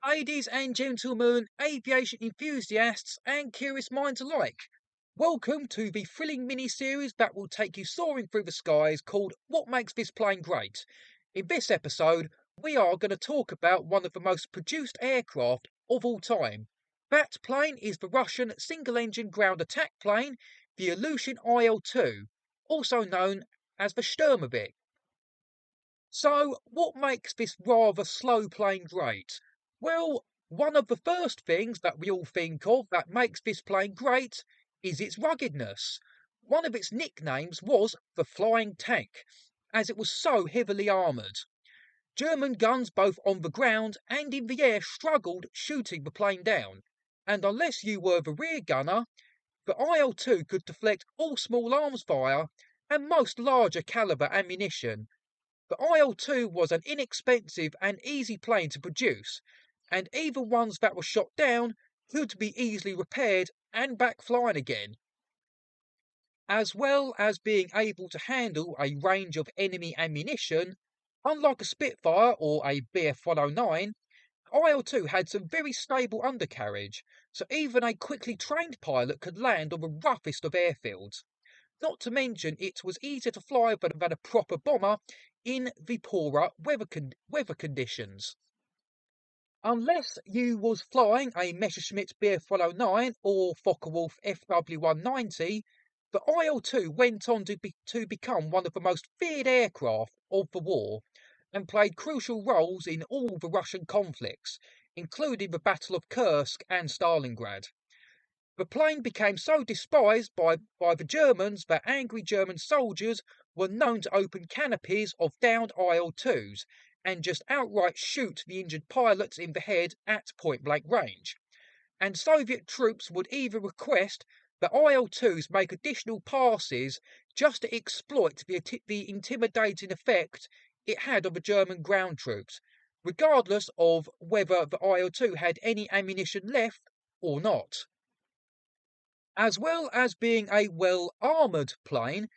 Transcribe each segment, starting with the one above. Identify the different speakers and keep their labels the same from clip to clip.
Speaker 1: Ladies and gentlemen, aviation enthusiasts and curious minds alike, welcome to the thrilling mini-series that will take you soaring through the skies called What Makes This Plane Great? In this episode, we are going to talk about one of the most produced aircraft of all time. That plane is the Russian single-engine ground attack plane, the Ilyushin IL-2, also known as the Sturmovik. So, what makes this rather slow plane great? Well, one of the first things that we all think of that makes this plane great is its ruggedness. One of its nicknames was the Flying Tank, as it was so heavily armoured. German guns both on the ground and in the air struggled shooting the plane down, and unless you were the rear gunner, the IL-2 could deflect all small arms fire and most larger caliber ammunition. The IL-2 was an inexpensive and easy plane to produce, and even ones that were shot down could be easily repaired and back flying again. As well as being able to handle a range of enemy ammunition, unlike a Spitfire or a Bf-109, IL-2 had some very stable undercarriage, so even a quickly trained pilot could land on the roughest of airfields. Not to mention it was easier to fly than a proper bomber in the poorer weather conditions. Unless you was flying a Messerschmitt Bf-109 or Focke-Wulf FW-190, the IL-2 went on to become one of the most feared aircraft of the war and played crucial roles in all the Russian conflicts, including the Battle of Kursk and Stalingrad. The plane became so despised by the Germans that angry German soldiers were known to open canopies of downed IL-2s and just outright shoot the injured pilots in the head at point-blank range. And Soviet troops would even request that IL-2s make additional passes just to exploit the intimidating effect it had on the German ground troops, regardless of whether the IL-2 had any ammunition left or not. As well as being a well-armoured plane,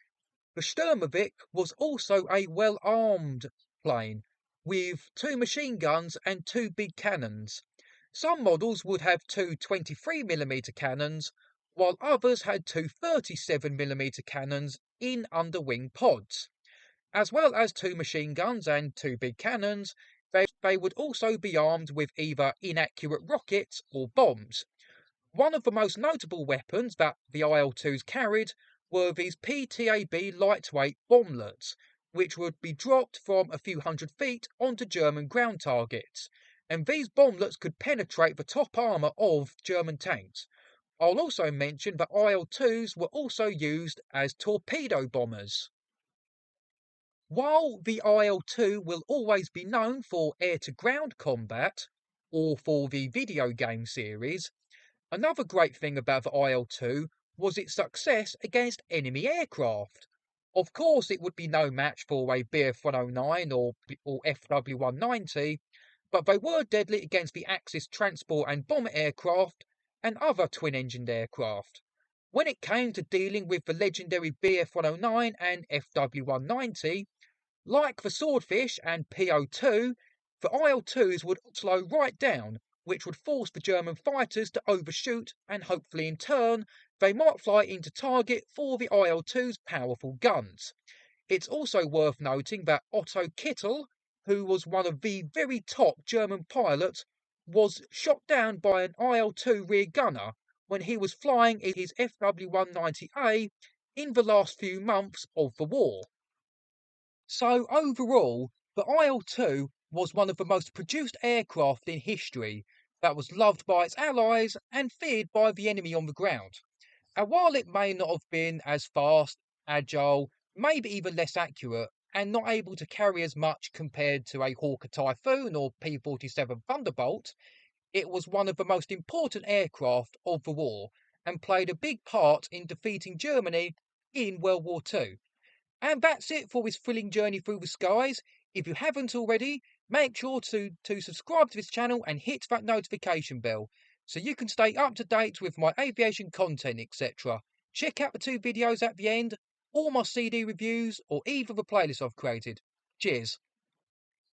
Speaker 1: the Sturmovik was also a well-armed plane, with 2 machine guns and 2 big cannons. Some models would have 2 23mm cannons, while others had 2 37mm cannons in underwing pods. As well as 2 machine guns and 2 big cannons, they would also be armed with either inaccurate rockets or bombs. One of the most notable weapons that the IL-2s carried were these PTAB lightweight bomblets, which would be dropped from a few hundred feet onto German ground targets, and these bomblets could penetrate the top armour of German tanks. I'll also mention that IL-2s were also used as torpedo bombers. While the IL-2 will always be known for air-to-ground combat, or for the video game series, another great thing about the IL-2 was its success against enemy aircraft. Of course, it would be no match for a Bf-109 or FW-190, but they were deadly against the Axis transport and bomber aircraft and other twin-engined aircraft. When it came to dealing with the legendary Bf-109 and FW-190, like the Swordfish and PO-2, the IL-2s would slow right down, which would force the German fighters to overshoot and hopefully in turn they might fly into target for the IL-2's powerful guns. It's also worth noting that Otto Kittel, who was one of the very top German pilots, was shot down by an IL-2 rear gunner when he was flying in his FW-190A in the last few months of the war. So overall, the IL-2 was one of the most produced aircraft in history that was loved by its allies and feared by the enemy on the ground. And while it may not have been as fast, agile, maybe even less accurate, and not able to carry as much compared to a Hawker Typhoon or P-47 Thunderbolt, it was one of the most important aircraft of the war and played a big part in defeating Germany in World War II. And that's it for this thrilling journey through the skies. If you haven't already, make sure to subscribe to this channel and hit that notification bell so you can stay up to date with my aviation content, etc. Check out the 2 videos at the end, or my CD reviews, or either the playlists I've created. Cheers.